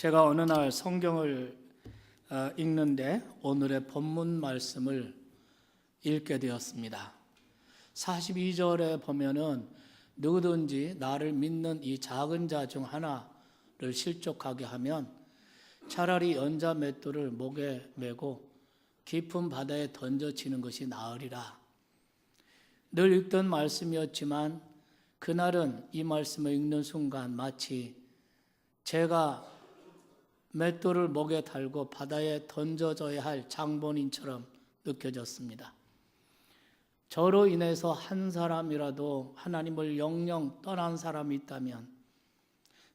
제가 어느 날 성경을 읽는데 오늘의 본문 말씀을 읽게 되었습니다. 42절에 보면은 누구든지 나를 믿는 이 작은 자 중 하나를 실족하게 하면 차라리 연자 맷돌을 목에 메고 깊은 바다에 던져치는 것이 나으리라. 늘 읽던 말씀이었지만 그날은 이 말씀을 읽는 순간 마치 제가 맷돌을 목에 달고 바다에 던져져야 할 장본인처럼 느껴졌습니다. 저로 인해서 한 사람이라도 하나님을 영영 떠난 사람이 있다면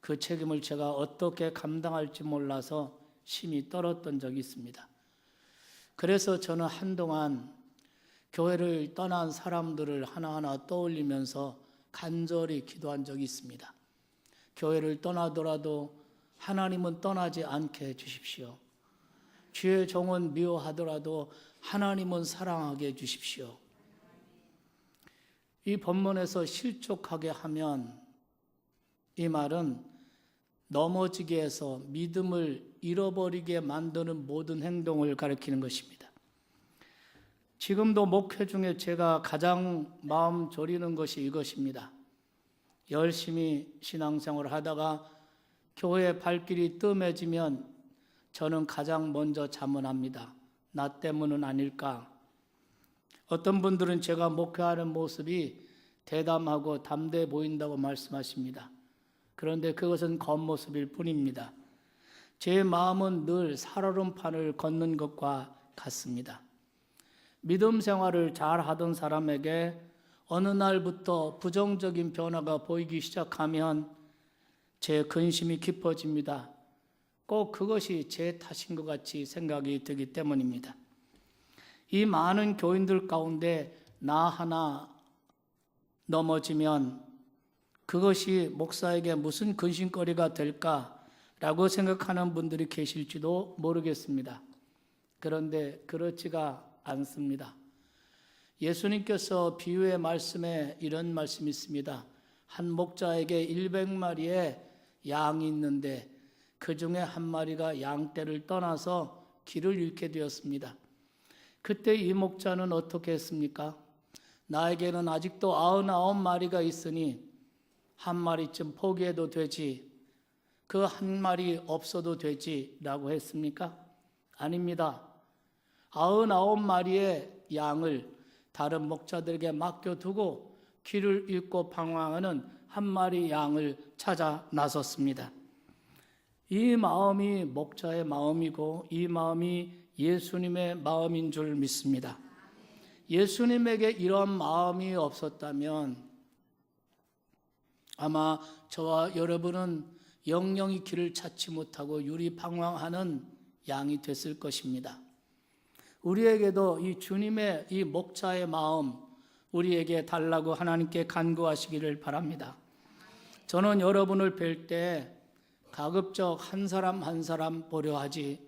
그 책임을 제가 어떻게 감당할지 몰라서 심히 떨었던 적이 있습니다. 그래서 저는 한동안 교회를 떠난 사람들을 하나하나 떠올리면서 간절히 기도한 적이 있습니다. 교회를 떠나더라도 하나님은 떠나지 않게 해주십시오. 주의 종은 미워하더라도 하나님은 사랑하게 해주십시오. 이 본문에서 실족하게 하면 이 말은 넘어지게 해서 믿음을 잃어버리게 만드는 모든 행동을 가리키는 것입니다. 지금도 목회 중에 제가 가장 마음 졸이는 것이 이것입니다. 열심히 신앙생활을 하다가 교회의 발길이 뜸해지면 저는 가장 먼저 자문합니다. 나 때문은 아닐까? 어떤 분들은 제가 목회하는 모습이 대담하고 담대해 보인다고 말씀하십니다. 그런데 그것은 겉모습일 뿐입니다. 제 마음은 늘 살얼음판을 걷는 것과 같습니다. 믿음 생활을 잘 하던 사람에게 어느 날부터 부정적인 변화가 보이기 시작하면 제 근심이 깊어집니다. 꼭 그것이 제 탓인 것 같이 생각이 들기 때문입니다. 이 많은 교인들 가운데 나 하나 넘어지면 그것이 목사에게 무슨 근심거리가 될까라고 생각하는 분들이 계실지도 모르겠습니다. 그런데 그렇지가 않습니다. 예수님께서 비유의 말씀에 이런 말씀이 있습니다. 한 목자에게 100마리의 양이 있는데 그 중에 한 마리가 양떼를 떠나서 길을 잃게 되었습니다. 그때 이 목자는 어떻게 했습니까? 나에게는 아직도 99마리가 있으니 한 마리쯤 포기해도 되지, 그 한 마리 없어도 되지 라고 했습니까? 아닙니다. 99마리의 양을 다른 목자들에게 맡겨두고 길을 잃고 방황하는 한 마리 양을 찾아 나섰습니다. 이 마음이 목자의 마음이고 이 마음이 예수님의 마음인 줄 믿습니다. 예수님에게 이런 마음이 없었다면 아마 저와 여러분은 영영이 길을 찾지 못하고 유리방황하는 양이 됐을 것입니다. 우리에게도 이 주님의 이 목자의 마음 우리에게 달라고 하나님께 간구하시기를 바랍니다. 저는 여러분을 뵐 때 가급적 한 사람 한 사람 보려 하지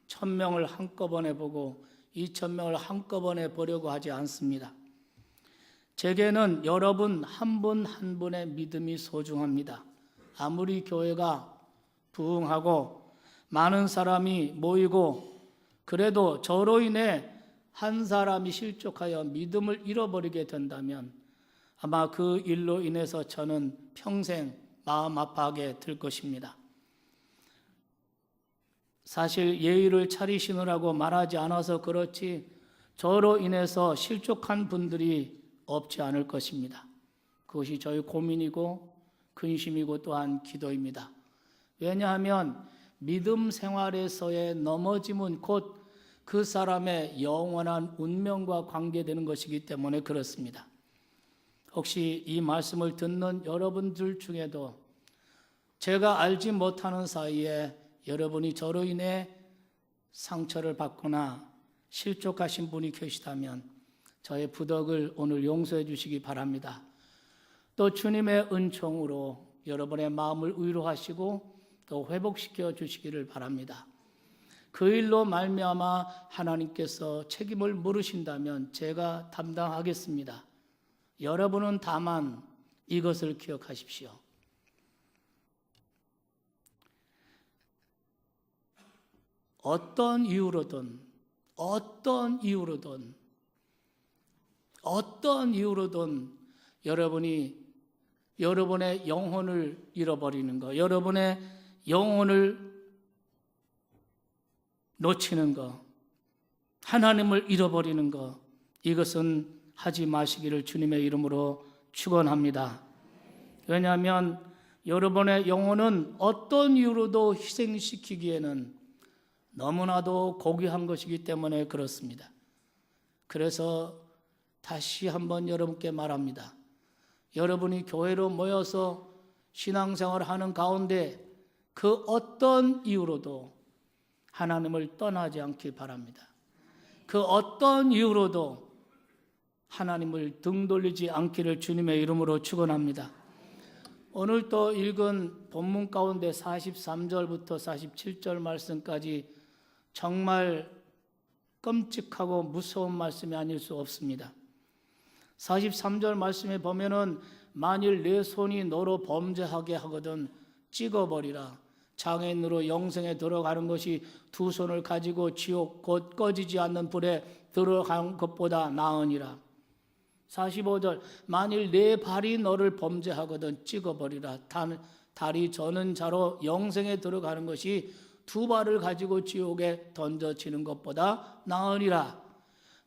1000명을 한꺼번에 보고 2000명을 한꺼번에 보려고 하지 않습니다. 제게는 여러분 한 분 한 분의 믿음이 소중합니다. 아무리 교회가 부흥하고 많은 사람이 모이고 그래도 저로 인해 한 사람이 실족하여 믿음을 잃어버리게 된다면 아마 그 일로 인해서 저는 평생 마음 아파하게 될 것입니다. 사실 예의를 차리시느라고 말하지 않아서 그렇지 저로 인해서 실족한 분들이 없지 않을 것입니다. 그것이 저희 고민이고 근심이고 또한 기도입니다. 왜냐하면 믿음 생활에서의 넘어짐은 곧 그 사람의 영원한 운명과 관계되는 것이기 때문에 그렇습니다. 혹시 이 말씀을 듣는 여러분들 중에도 제가 알지 못하는 사이에 여러분이 저로 인해 상처를 받거나 실족하신 분이 계시다면 저의 부덕을 오늘 용서해 주시기 바랍니다. 또 주님의 은총으로 여러분의 마음을 위로하시고 또 회복시켜 주시기를 바랍니다. 그 일로 말미암아 하나님께서 책임을 물으신다면 제가 담당하겠습니다. 여러분은 다만 이것을 기억하십시오. 어떤 이유로든 여러분이 여러분의 영혼을 잃어버리는 것, 여러분의 영혼을 놓치는 것, 하나님을 잃어버리는 것, 이것은 하지 마시기를 주님의 이름으로 축원합니다. 왜냐하면 여러분의 영혼은 어떤 이유로도 희생시키기에는 너무나도 고귀한 것이기 때문에 그렇습니다. 그래서 다시 한번 여러분께 말합니다. 여러분이 교회로 모여서 신앙생활을 하는 가운데 그 어떤 이유로도 하나님을 떠나지 않길 바랍니다. 그 어떤 이유로도 하나님을 등 돌리지 않기를 주님의 이름으로 축원합니다. 오늘 또 읽은 본문 가운데 43절부터 47절 말씀까지 정말 끔찍하고 무서운 말씀이 아닐 수 없습니다. 43절 말씀에 보면은 만일 내 손이 너로 범죄하게 하거든 찍어버리라. 장애인으로 영생에 들어가는 것이 두 손을 가지고 지옥 곧 꺼지지 않는 불에 들어간 것보다 나으니라. 45절 만일 내 발이 너를 범죄하거든 찍어버리라. 다리 저는 자로 영생에 들어가는 것이 두 발을 가지고 지옥에 던져지는 것보다 나으니라.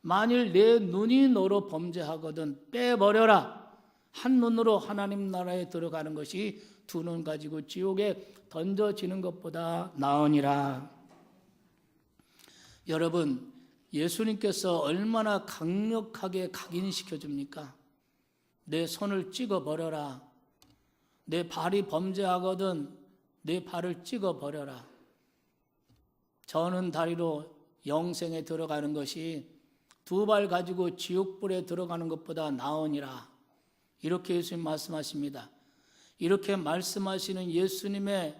만일 내 눈이 너로 범죄하거든 빼버려라. 한 눈으로 하나님 나라에 들어가는 것이 두 눈 가지고 지옥에 던져지는 것보다 나으니라. 여러분, 예수님께서 얼마나 강력하게 각인시켜 줍니까? 내 손을 찍어버려라. 내 발이 범죄하거든 내 발을 찍어버려라. 저는 다리로 영생에 들어가는 것이 두 발 가지고 지옥불에 들어가는 것보다 나으니라. 이렇게 예수님 말씀하십니다. 이렇게 말씀하시는 예수님의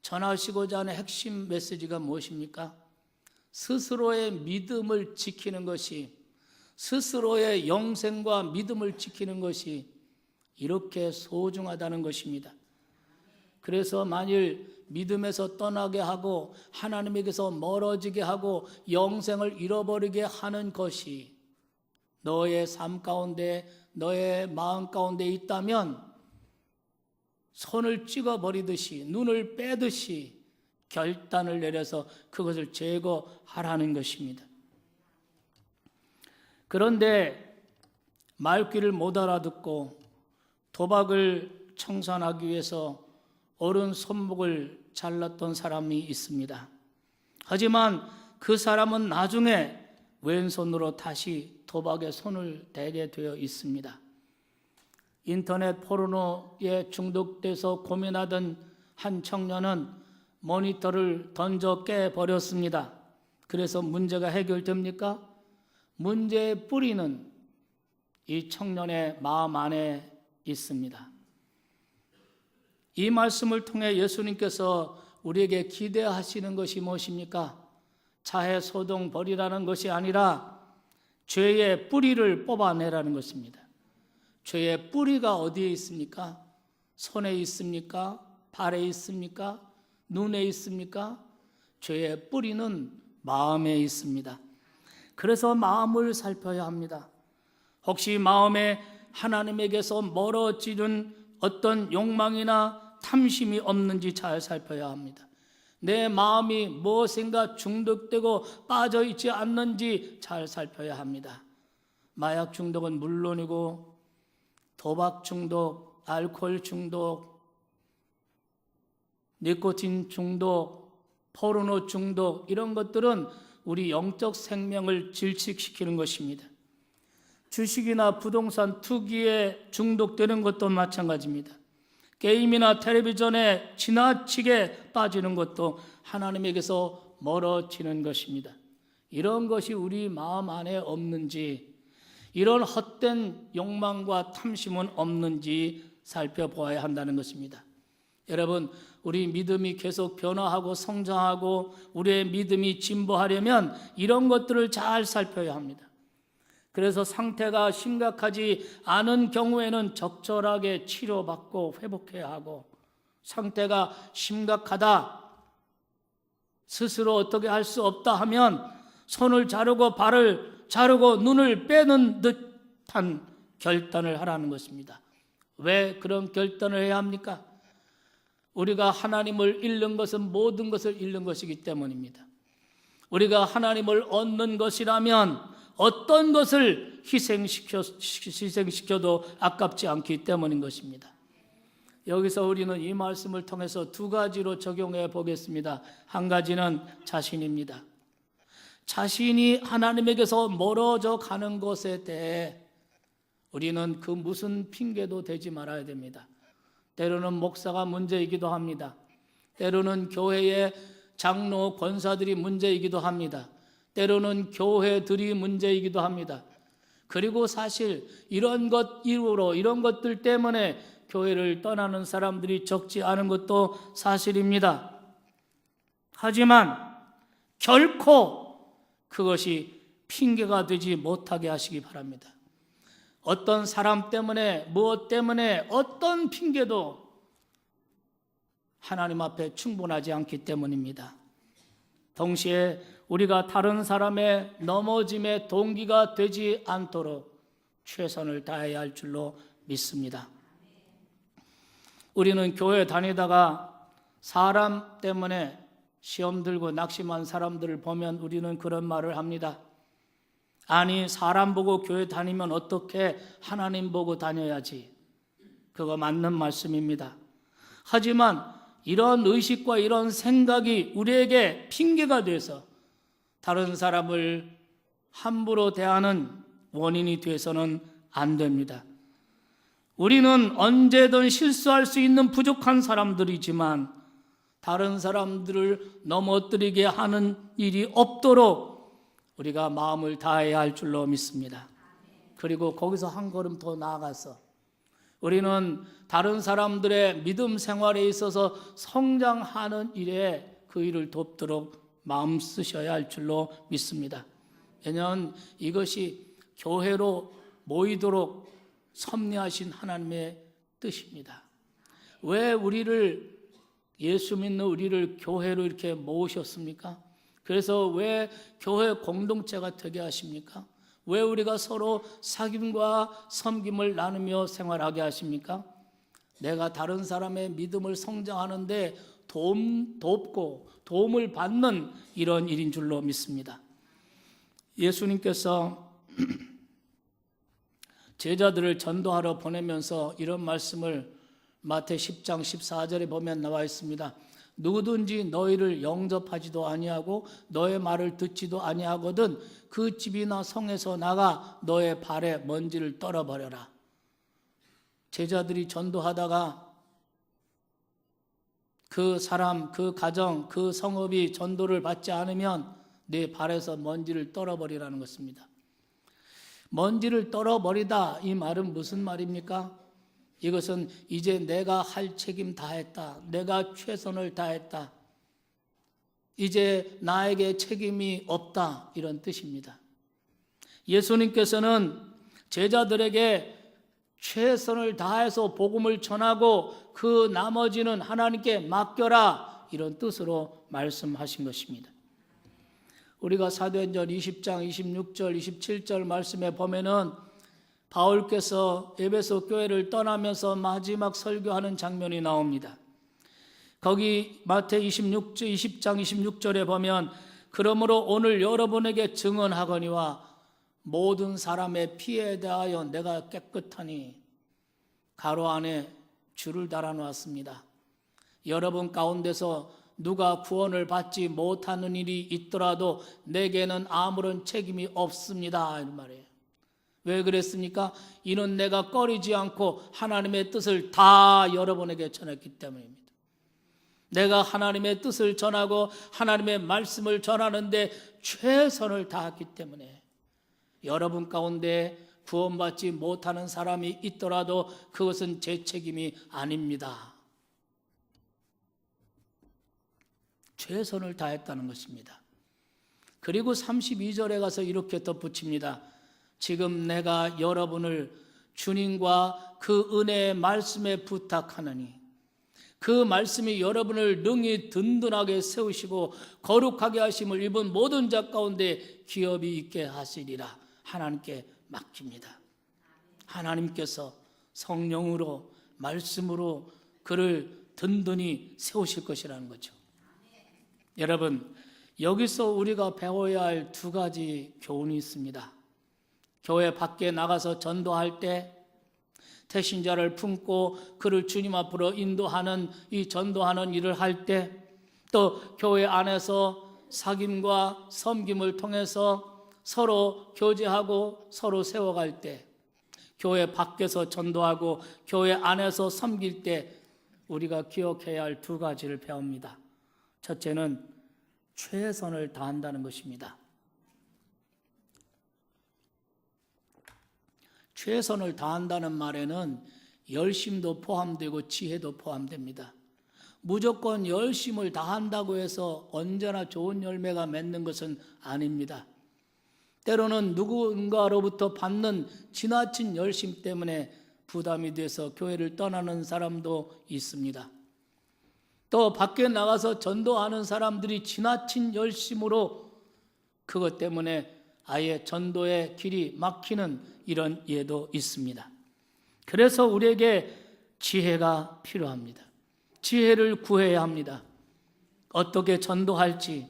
전하시고자 하는 핵심 메시지가 무엇입니까? 스스로의 믿음을 지키는 것이, 스스로의 영생과 믿음을 지키는 것이 이렇게 소중하다는 것입니다. 그래서 만일 믿음에서 떠나게 하고 하나님에게서 멀어지게 하고 영생을 잃어버리게 하는 것이 너의 삶 가운데, 너의 마음 가운데 있다면 손을 찍어버리듯이, 눈을 빼듯이 결단을 내려서 그것을 제거하라는 것입니다. 그런데 말귀를 못 알아듣고 도박을 청산하기 위해서 오른 손목을 잘랐던 사람이 있습니다. 하지만 그 사람은 나중에 왼손으로 다시 도박에 손을 대게 되어 있습니다. 인터넷 포르노에 중독돼서 고민하던 한 청년은 모니터를 던져 깨버렸습니다. 그래서 문제가 해결됩니까? 문제의 뿌리는 이 청년의 마음 안에 있습니다. 이 말씀을 통해 예수님께서 우리에게 기대하시는 것이 무엇입니까? 자해 소동 버리라는 것이 아니라 죄의 뿌리를 뽑아내라는 것입니다. 죄의 뿌리가 어디에 있습니까? 손에 있습니까? 발에 있습니까? 눈에 있습니까? 죄의 뿌리는 마음에 있습니다. 그래서 마음을 살펴야 합니다. 혹시 마음에 하나님에게서 멀어지는 어떤 욕망이나 탐심이 없는지 잘 살펴야 합니다. 내 마음이 무엇인가 중독되고 빠져있지 않는지 잘 살펴야 합니다. 마약 중독은 물론이고 도박 중독, 알코올 중독, 니코틴 중독, 포르노 중독, 이런 것들은 우리 영적 생명을 질식시키는 것입니다. 주식이나 부동산 투기에 중독되는 것도 마찬가지입니다. 게임이나 텔레비전에 지나치게 빠지는 것도 하나님에게서 멀어지는 것입니다. 이런 것이 우리 마음 안에 없는지, 이런 헛된 욕망과 탐심은 없는지 살펴보아야 한다는 것입니다. 여러분, 우리 믿음이 계속 변화하고 성장하고 우리의 믿음이 진보하려면 이런 것들을 잘 살펴야 합니다. 그래서 상태가 심각하지 않은 경우에는 적절하게 치료받고 회복해야 하고, 상태가 심각하다, 스스로 어떻게 할 수 없다 하면 손을 자르고 발을 자르고 눈을 빼는 듯한 결단을 하라는 것입니다. 왜 그런 결단을 해야 합니까? 우리가 하나님을 잃는 것은 모든 것을 잃는 것이기 때문입니다. 우리가 하나님을 얻는 것이라면 어떤 것을 희생시켜도 아깝지 않기 때문인 것입니다. 여기서 우리는 이 말씀을 통해서 두 가지로 적용해 보겠습니다. 한 가지는 자신입니다. 자신이 하나님에게서 멀어져 가는 것에 대해 우리는 그 무슨 핑계도 대지 말아야 됩니다. 때로는 목사가 문제이기도 합니다. 때로는 교회의 장로, 권사들이 문제이기도 합니다. 때로는 교회들이 문제이기도 합니다. 그리고 사실 이런 것 이후로 이런 것들 때문에 교회를 떠나는 사람들이 적지 않은 것도 사실입니다. 하지만 결코 그것이 핑계가 되지 못하게 하시기 바랍니다. 어떤 사람 때문에, 무엇 때문에, 어떤 핑계도 하나님 앞에 충분하지 않기 때문입니다. 동시에 우리가 다른 사람의 넘어짐의 동기가 되지 않도록 최선을 다해야 할 줄로 믿습니다. 우리는 교회 다니다가 사람 때문에 시험 들고 낙심한 사람들을 보면 우리는 그런 말을 합니다. 아니, 사람 보고 교회 다니면 어떻게 하나님 보고 다녀야지. 그거 맞는 말씀입니다. 하지만 이런 의식과 이런 생각이 우리에게 핑계가 돼서 다른 사람을 함부로 대하는 원인이 돼서는 안 됩니다. 우리는 언제든 실수할 수 있는 부족한 사람들이지만 다른 사람들을 넘어뜨리게 하는 일이 없도록 우리가 마음을 다해야 할 줄로 믿습니다. 그리고 거기서 한 걸음 더 나아가서 우리는 다른 사람들의 믿음 생활에 있어서 성장하는 일에 그 일을 돕도록 마음 쓰셔야 할 줄로 믿습니다. 왜냐하면 이것이 교회로 모이도록 섭리하신 하나님의 뜻입니다. 왜 예수 믿는 우리를 교회로 이렇게 모으셨습니까? 그래서 왜 교회 공동체가 되게 하십니까? 왜 우리가 서로 사귐과 섬김을 나누며 생활하게 하십니까? 내가 다른 사람의 믿음을 성장하는데 돕고 도움을 받는 이런 일인 줄로 믿습니다. 예수님께서 제자들을 전도하러 보내면서 이런 말씀을 마태 10장 14절에 보면 나와 있습니다. 누구든지 너희를 영접하지도 아니하고 너의 말을 듣지도 아니하거든 그 집이나 성에서 나가 너의 발에 먼지를 떨어버려라. 제자들이 전도하다가 그 사람, 그 가정, 그 성읍이 전도를 받지 않으면 내 발에서 먼지를 떨어버리라는 것입니다. 먼지를 떨어버리다, 이 말은 무슨 말입니까? 이것은 이제 내가 할 책임 다 했다. 내가 최선을 다했다. 이제 나에게 책임이 없다. 이런 뜻입니다. 예수님께서는 제자들에게 최선을 다해서 복음을 전하고 그 나머지는 하나님께 맡겨라. 이런 뜻으로 말씀하신 것입니다. 우리가 사도행전 20장 26절 27절 말씀에 보면은 바울께서 에베소 교회를 떠나면서 마지막 설교하는 장면이 나옵니다. 거기 마태 20장 26절에 보면 그러므로 오늘 여러분에게 증언하거니와 모든 사람의 피에 대하여 내가 깨끗하니 가로 안에 줄을 달아놓았습니다. 여러분 가운데서 누가 구원을 받지 못하는 일이 있더라도 내게는 아무런 책임이 없습니다. 이런 말이에요. 왜 그랬습니까? 이는 내가 꺼리지 않고 하나님의 뜻을 다 여러분에게 전했기 때문입니다. 내가 하나님의 뜻을 전하고 하나님의 말씀을 전하는데 최선을 다했기 때문에 여러분 가운데 구원받지 못하는 사람이 있더라도 그것은 제 책임이 아닙니다. 최선을 다했다는 것입니다. 그리고 32절에 가서 이렇게 덧붙입니다. 지금 내가 여러분을 주님과 그 은혜의 말씀에 부탁하느니 그 말씀이 여러분을 능히 든든하게 세우시고 거룩하게 하심을 입은 모든 자 가운데 기업이 있게 하시리라. 하나님께 맡깁니다. 하나님께서 성령으로 말씀으로 그를 든든히 세우실 것이라는 거죠. 여러분, 여기서 우리가 배워야 할 두 가지 교훈이 있습니다. 교회 밖에 나가서 전도할 때 태신자를 품고 그를 주님 앞으로 인도하는 이 전도하는 일을 할 때, 또 교회 안에서 사귐과 섬김을 통해서 서로 교제하고 서로 세워갈 때, 교회 밖에서 전도하고 교회 안에서 섬길 때 우리가 기억해야 할 두 가지를 배웁니다. 첫째는 최선을 다한다는 것입니다. 최선을 다한다는 말에는 열심도 포함되고 지혜도 포함됩니다. 무조건 열심을 다한다고 해서 언제나 좋은 열매가 맺는 것은 아닙니다. 때로는 누군가로부터 받는 지나친 열심 때문에 부담이 돼서 교회를 떠나는 사람도 있습니다. 또 밖에 나가서 전도하는 사람들이 지나친 열심으로 그것 때문에 아예 전도의 길이 막히는 이런 예도 있습니다. 그래서 우리에게 지혜가 필요합니다. 지혜를 구해야 합니다. 어떻게 전도할지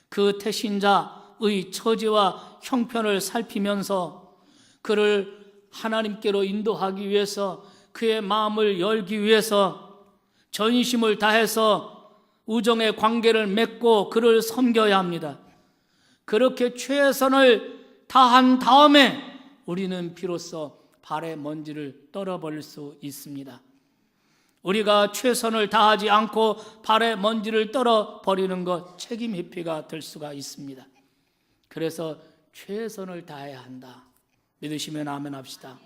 그 태신자의 처지와 형편을 살피면서 그를 하나님께로 인도하기 위해서 그의 마음을 열기 위해서 전심을 다해서 우정의 관계를 맺고 그를 섬겨야 합니다. 그렇게 최선을 다한 다음에 우리는 비로소 발의 먼지를 떨어버릴 수 있습니다. 우리가 최선을 다하지 않고 발의 먼지를 떨어버리는 것 책임 회피가 될 수가 있습니다. 그래서 최선을 다해야 한다. 믿으시면 아멘 합시다.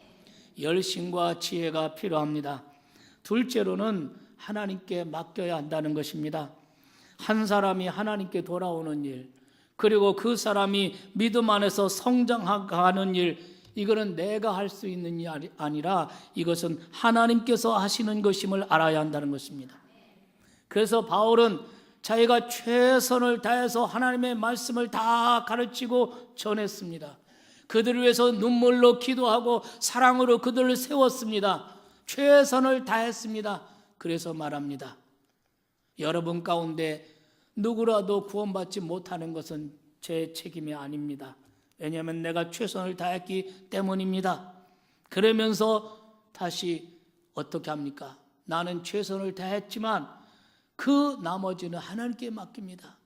열심과 지혜가 필요합니다. 둘째로는 하나님께 맡겨야 한다는 것입니다. 한 사람이 하나님께 돌아오는 일, 그리고 그 사람이 믿음 안에서 성장하는 일, 이거는 내가 할 수 있는 일이 아니라 이것은 하나님께서 하시는 것임을 알아야 한다는 것입니다. 그래서 바울은 자기가 최선을 다해서 하나님의 말씀을 다 가르치고 전했습니다. 그들을 위해서 눈물로 기도하고 사랑으로 그들을 세웠습니다. 최선을 다했습니다. 그래서 말합니다. 여러분 가운데 누구라도 구원받지 못하는 것은 제 책임이 아닙니다. 왜냐하면 내가 최선을 다했기 때문입니다. 그러면서 다시 어떻게 합니까? 나는 최선을 다했지만 그 나머지는 하나님께 맡깁니다.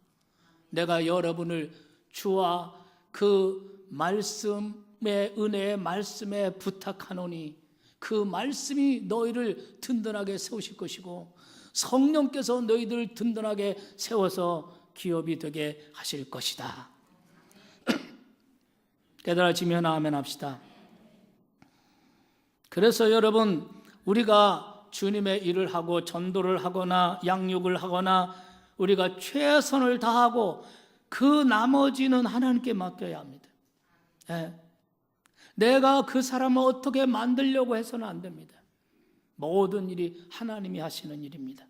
내가 여러분을 주와 그 말씀의 은혜의 말씀에 부탁하노니 그 말씀이 너희를 든든하게 세우실 것이고 성령께서 너희들을 든든하게 세워서 기업이 되게 하실 것이다. 깨달아지면 아멘 합시다. 그래서 여러분, 우리가 주님의 일을 하고 전도를 하거나 양육을 하거나 우리가 최선을 다하고 그 나머지는 하나님께 맡겨야 합니다. 내가 그 사람을 어떻게 만들려고 해서는 안 됩니다. 모든 일이 하나님이 하시는 일입니다.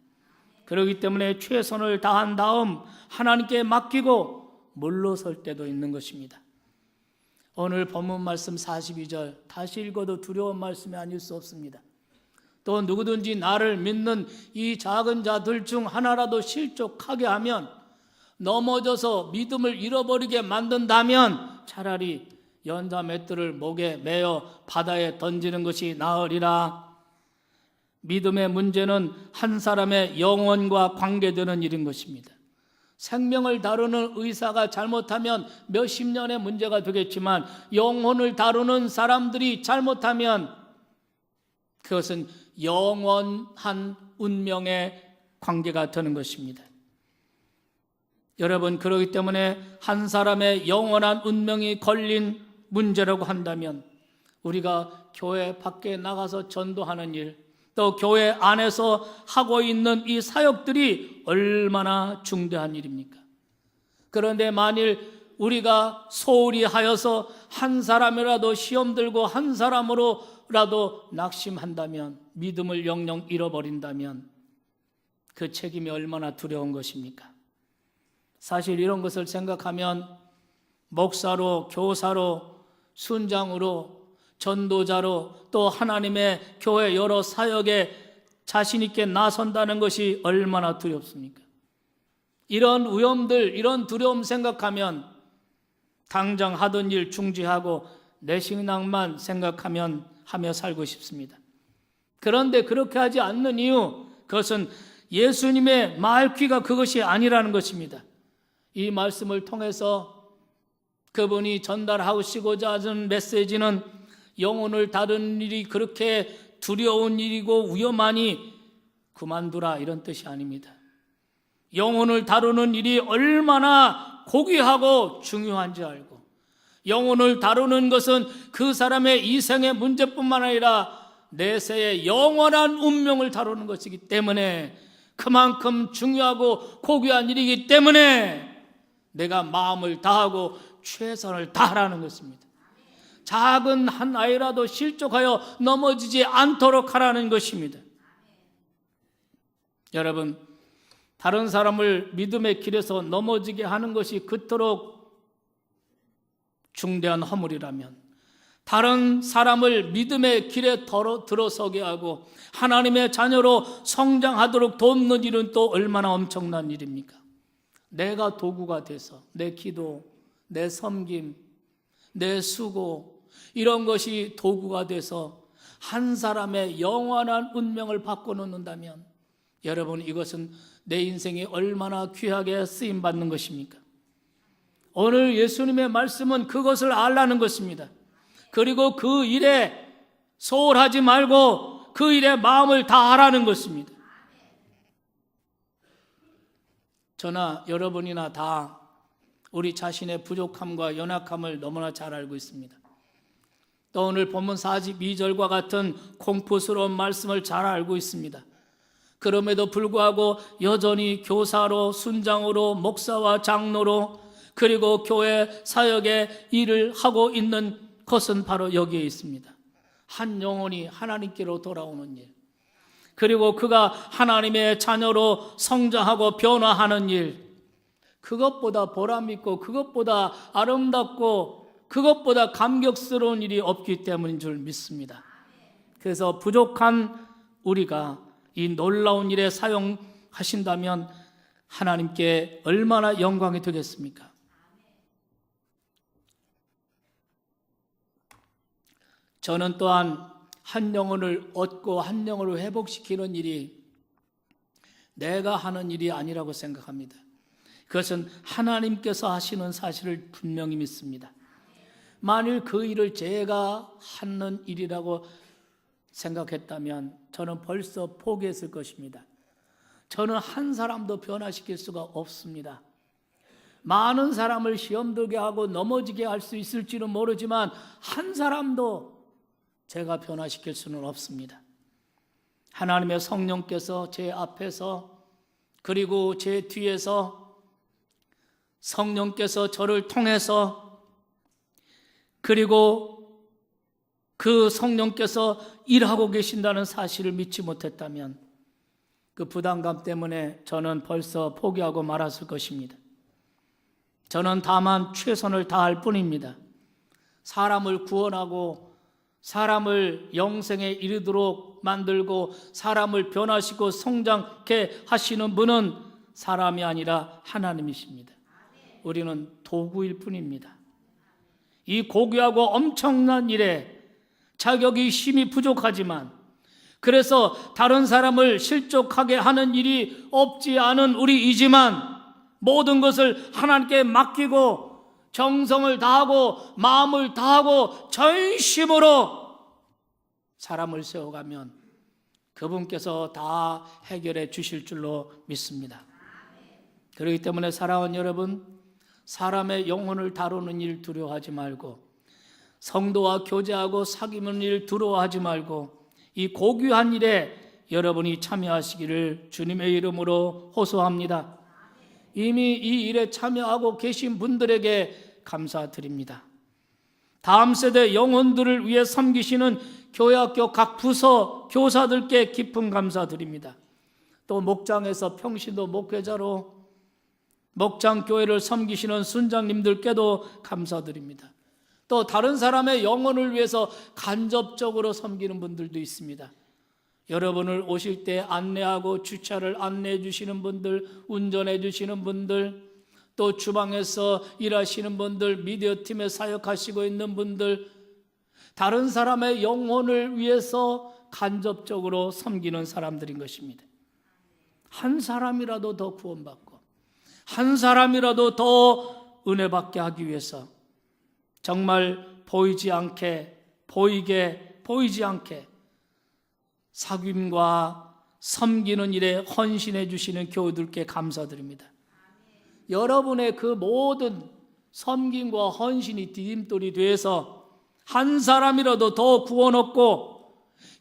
그렇기 때문에 최선을 다한 다음 하나님께 맡기고 물러설 때도 있는 것입니다. 오늘 본문 말씀 42절 다시 읽어도 두려운 말씀이 아닐 수 없습니다. 또 누구든지 나를 믿는 이 작은 자들 중 하나라도 실족하게 하면, 넘어져서 믿음을 잃어버리게 만든다면 차라리 연자 맷돌을 목에 매어 바다에 던지는 것이 나으리라. 믿음의 문제는 한 사람의 영혼과 관계되는 일인 것입니다. 생명을 다루는 의사가 잘못하면 몇십 년의 문제가 되겠지만 영혼을 다루는 사람들이 잘못하면 그것은 영원한 운명의 관계가 되는 것입니다. 여러분, 그렇기 때문에 한 사람의 영원한 운명이 걸린 문제라고 한다면 우리가 교회 밖에 나가서 전도하는 일, 또 교회 안에서 하고 있는 이 사역들이 얼마나 중대한 일입니까? 그런데 만일 우리가 소홀히 하여서 한 사람이라도 시험 들고 한 사람으로라도 낙심한다면, 믿음을 영영 잃어버린다면 그 책임이 얼마나 두려운 것입니까? 사실 이런 것을 생각하면 목사로, 교사로, 순장으로, 전도자로, 또 하나님의 교회 여러 사역에 자신 있게 나선다는 것이 얼마나 두렵습니까? 이런 위험들, 이런 두려움 생각하면 당장 하던 일 중지하고 내 신앙만 생각하면 하며 살고 싶습니다. 그런데 그렇게 하지 않는 이유, 그것은 예수님의 말귀가 그것이 아니라는 것입니다. 이 말씀을 통해서 그분이 전달하시고자 하는 메시지는 영혼을 다루는 일이 그렇게 두려운 일이고 위험하니 그만두라, 이런 뜻이 아닙니다. 영혼을 다루는 일이 얼마나 고귀하고 중요한지 알고, 영혼을 다루는 것은 그 사람의 이생의 문제뿐만 아니라 내세의 영원한 운명을 다루는 것이기 때문에, 그만큼 중요하고 고귀한 일이기 때문에 내가 마음을 다하고 최선을 다하라는 것입니다. 작은 한 아이라도 실족하여 넘어지지 않도록 하라는 것입니다. 여러분, 다른 사람을 믿음의 길에서 넘어지게 하는 것이 그토록 중대한 허물이라면, 다른 사람을 믿음의 길에 들어서게 하고 하나님의 자녀로 성장하도록 돕는 일은 또 얼마나 엄청난 일입니까? 내가 도구가 돼서 내 기도, 내 섬김, 내 수고, 이런 것이 도구가 돼서 한 사람의 영원한 운명을 바꿔놓는다면, 여러분, 이것은 내 인생이 얼마나 귀하게 쓰임받는 것입니까? 오늘 예수님의 말씀은 그것을 알라는 것입니다. 그리고 그 일에 소홀하지 말고 그 일에 마음을 다하라는 것입니다. 저나 여러분이나 다 우리 자신의 부족함과 연약함을 너무나 잘 알고 있습니다. 또 오늘 본문 42절과 같은 공포스러운 말씀을 잘 알고 있습니다. 그럼에도 불구하고 여전히 교사로, 순장으로, 목사와 장로로, 그리고 교회 사역의 일을 하고 있는 것은 바로 여기에 있습니다. 한 영혼이 하나님께로 돌아오는 일, 그리고 그가 하나님의 자녀로 성장하고 변화하는 일, 그것보다 보람있고 그것보다 아름답고 그것보다 감격스러운 일이 없기 때문인 줄 믿습니다. 그래서 부족한 우리가 이 놀라운 일에 사용하신다면 하나님께 얼마나 영광이 되겠습니까? 저는 또한 한 영혼을 얻고 한 영혼을 회복시키는 일이 내가 하는 일이 아니라고 생각합니다. 그것은 하나님께서 하시는 사실을 분명히 믿습니다. 만일 그 일을 제가 하는 일이라고 생각했다면 저는 벌써 포기했을 것입니다. 저는 한 사람도 변화시킬 수가 없습니다. 많은 사람을 시험 들게 하고 넘어지게 할 수 있을지는 모르지만 한 사람도 제가 변화시킬 수는 없습니다. 하나님의 성령께서 제 앞에서, 그리고 제 뒤에서 성령께서 저를 통해서, 그리고 그 성령께서 일하고 계신다는 사실을 믿지 못했다면 그 부담감 때문에 저는 벌써 포기하고 말았을 것입니다. 저는 다만 최선을 다할 뿐입니다. 사람을 구원하고 사람을 영생에 이르도록 만들고 사람을 변화시키고 성장케 하시는 분은 사람이 아니라 하나님이십니다. 우리는 도구일 뿐입니다. 이 고귀하고 엄청난 일에 자격이 심히 부족하지만, 그래서 다른 사람을 실족하게 하는 일이 없지 않은 우리이지만 모든 것을 하나님께 맡기고 정성을 다하고 마음을 다하고 전심으로 사람을 세워가면 그분께서 다 해결해 주실 줄로 믿습니다. 그렇기 때문에 사랑하는 여러분, 사람의 영혼을 다루는 일 두려워하지 말고, 성도와 교제하고 사귀는 일 두려워하지 말고, 이 고귀한 일에 여러분이 참여하시기를 주님의 이름으로 호소합니다. 이미 이 일에 참여하고 계신 분들에게 감사드립니다. 다음 세대 영혼들을 위해 섬기시는 교회학교 각 부서 교사들께 깊은 감사드립니다. 또 목장에서 평신도 목회자로 목장 교회를 섬기시는 순장님들께도 감사드립니다. 또 다른 사람의 영혼을 위해서 간접적으로 섬기는 분들도 있습니다. 여러분을 오실 때 안내하고 주차를 안내해 주시는 분들, 운전해 주시는 분들, 또 주방에서 일하시는 분들, 미디어 팀에 사역하시고 있는 분들, 다른 사람의 영혼을 위해서 간접적으로 섬기는 사람들인 것입니다. 한 사람이라도 더 구원받고 한 사람이라도 더 은혜받게 하기 위해서 정말 보이지 않게 사귐과 섬기는 일에 헌신해 주시는 교우들께 감사드립니다. 여러분의 그 모든 섬김과 헌신이 디딤돌이 돼서 한 사람이라도 더 구원 얻고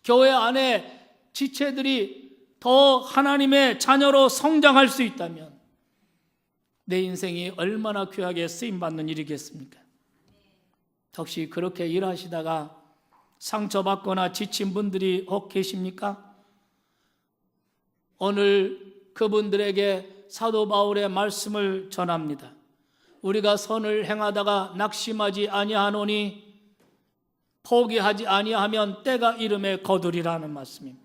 교회 안에 지체들이 더 하나님의 자녀로 성장할 수 있다면 내 인생이 얼마나 귀하게 쓰임받는 일이겠습니까? 혹시 그렇게 일하시다가 상처받거나 지친 분들이 혹 계십니까? 오늘 그분들에게 사도 바울의 말씀을 전합니다. 우리가 선을 행하다가 낙심하지 아니하노니 포기하지 아니하면 때가 이름에 거두리라는 말씀입니다.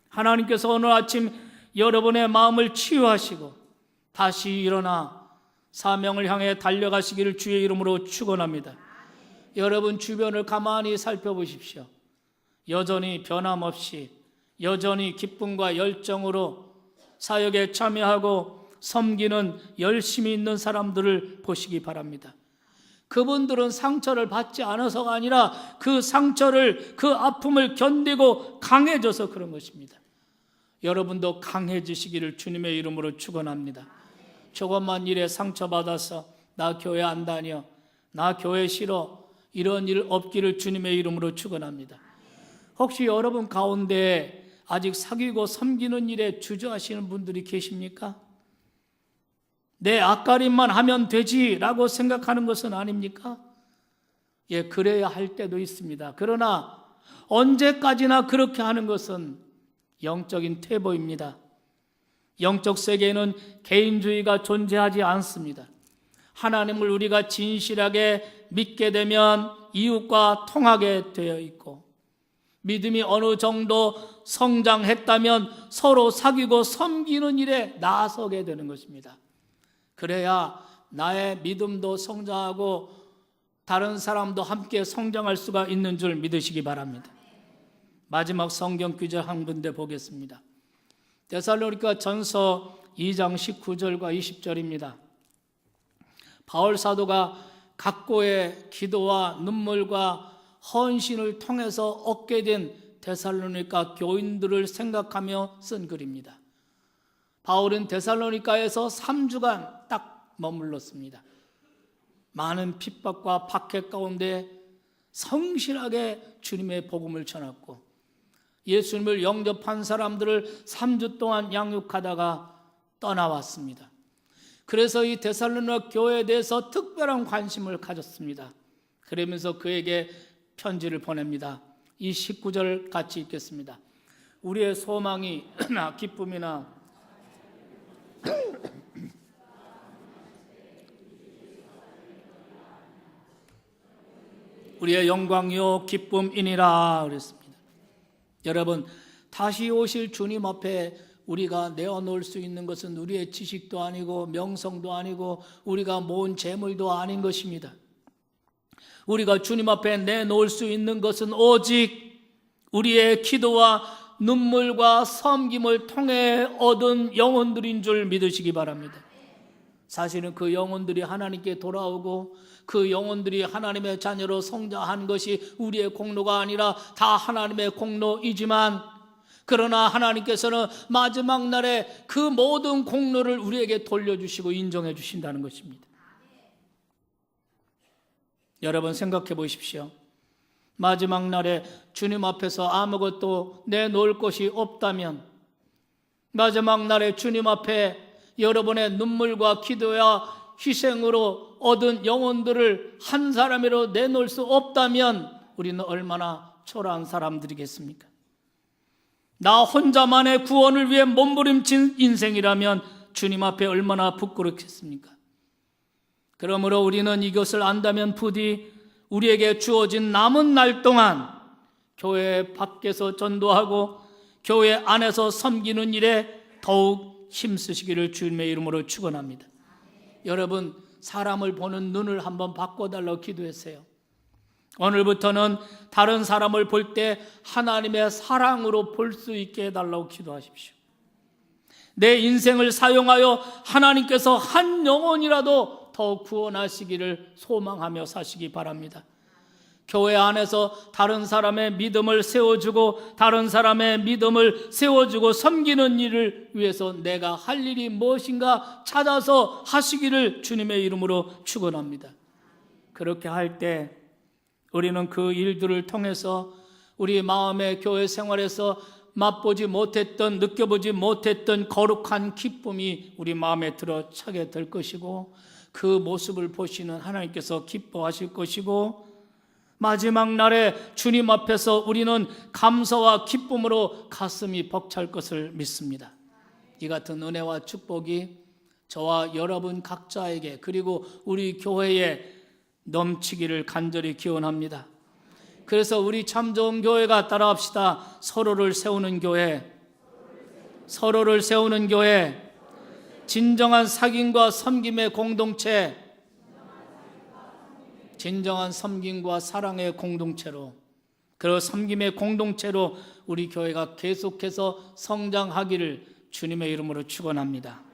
하나님께서 오늘 아침 여러분의 마음을 치유하시고 다시 일어나 사명을 향해 달려가시기를 주의 이름으로 축원합니다. 여러분 주변을 가만히 살펴보십시오. 여전히 변함없이 여전히 기쁨과 열정으로 사역에 참여하고 섬기는 열심히 있는 사람들을 보시기 바랍니다. 그분들은 상처를 받지 않아서가 아니라 그 상처를, 그 아픔을 견디고 강해져서 그런 것입니다. 여러분도 강해지시기를 주님의 이름으로 축원합니다. 조금만 일에 상처받아서 나 교회 안 다녀, 나 교회 싫어, 이런 일 없기를 주님의 이름으로 축원합니다. 혹시 여러분 가운데 아직 사귀고 섬기는 일에 주저하시는 분들이 계십니까? 내 앞가림만 하면 되지라고 생각하는 것은 아닙니까? 예, 그래야 할 때도 있습니다. 그러나 언제까지나 그렇게 하는 것은 영적인 퇴보입니다. 영적 세계에는 개인주의가 존재하지 않습니다. 하나님을 우리가 진실하게 믿게 되면 이웃과 통하게 되어 있고, 믿음이 어느 정도 성장했다면 서로 사귀고 섬기는 일에 나서게 되는 것입니다. 그래야 나의 믿음도 성장하고 다른 사람도 함께 성장할 수가 있는 줄 믿으시기 바랍니다. 마지막 성경 구절 한 군데 보겠습니다. 데살로니가 전서 2장 19절과 20절입니다. 바울 사도가 각고의 기도와 눈물과 헌신을 통해서 얻게 된 데살로니가 교인들을 생각하며 쓴 글입니다. 바울은 데살로니가에서 3주간 딱 머물렀습니다. 많은 핍박과 박해 가운데 성실하게 주님의 복음을 전했고, 예수님을 영접한 사람들을 3주 동안 양육하다가 떠나왔습니다. 그래서 이 데살로니가 교회에 대해서 특별한 관심을 가졌습니다. 그러면서 그에게 편지를 보냅니다. 이 19절 같이 읽겠습니다. 우리의 소망이나 기쁨이나 우리의 영광이요 기쁨이니라 그랬습니다. 여러분, 다시 오실 주님 앞에 우리가 내어놓을 수 있는 것은 우리의 지식도 아니고 명성도 아니고 우리가 모은 재물도 아닌 것입니다. 우리가 주님 앞에 내놓을 수 있는 것은 오직 우리의 기도와 눈물과 섬김을 통해 얻은 영혼들인 줄 믿으시기 바랍니다. 사실은 그 영혼들이 하나님께 돌아오고 그 영혼들이 하나님의 자녀로 성장한 것이 우리의 공로가 아니라 다 하나님의 공로이지만, 그러나 하나님께서는 마지막 날에 그 모든 공로를 우리에게 돌려주시고 인정해 주신다는 것입니다. 여러분 생각해 보십시오. 마지막 날에 주님 앞에서 아무것도 내놓을 것이 없다면, 마지막 날에 주님 앞에 여러분의 눈물과 기도와 희생으로 얻은 영혼들을 한 사람으로 내놓을 수 없다면 우리는 얼마나 초라한 사람들이겠습니까? 나 혼자만의 구원을 위해 몸부림친 인생이라면 주님 앞에 얼마나 부끄럽겠습니까? 그러므로 우리는 이것을 안다면 부디 우리에게 주어진 남은 날 동안 교회 밖에서 전도하고 교회 안에서 섬기는 일에 더욱 힘쓰시기를 주님의 이름으로 축원합니다. 여러분, 사람을 보는 눈을 한번 바꿔달라고 기도했어요. 오늘부터는 다른 사람을 볼 때 하나님의 사랑으로 볼 수 있게 해달라고 기도하십시오. 내 인생을 사용하여 하나님께서 한 영혼이라도 더 구원하시기를 소망하며 사시기 바랍니다. 교회 안에서 다른 사람의 믿음을 세워주고 다른 사람의 믿음을 세워주고 섬기는 일을 위해서 내가 할 일이 무엇인가 찾아서 하시기를 주님의 이름으로 축원합니다. 그렇게 할 때 우리는 그 일들을 통해서 우리 마음의 교회 생활에서 맛보지 못했던, 느껴보지 못했던 거룩한 기쁨이 우리 마음에 들어차게 될 것이고, 그 모습을 보시는 하나님께서 기뻐하실 것이고, 마지막 날에 주님 앞에서 우리는 감사와 기쁨으로 가슴이 벅찰 것을 믿습니다. 이 같은 은혜와 축복이 저와 여러분 각자에게, 그리고 우리 교회에 넘치기를 간절히 기원합니다. 그래서 우리 참 좋은 교회가 따라합시다. 서로를 세우는 교회, 서로를 세우는 교회, 진정한 사귐과 섬김의 공동체, 진정한 섬김과 사랑의 공동체로, 그리고 섬김의 공동체로 우리 교회가 계속해서 성장하기를 주님의 이름으로 축원합니다.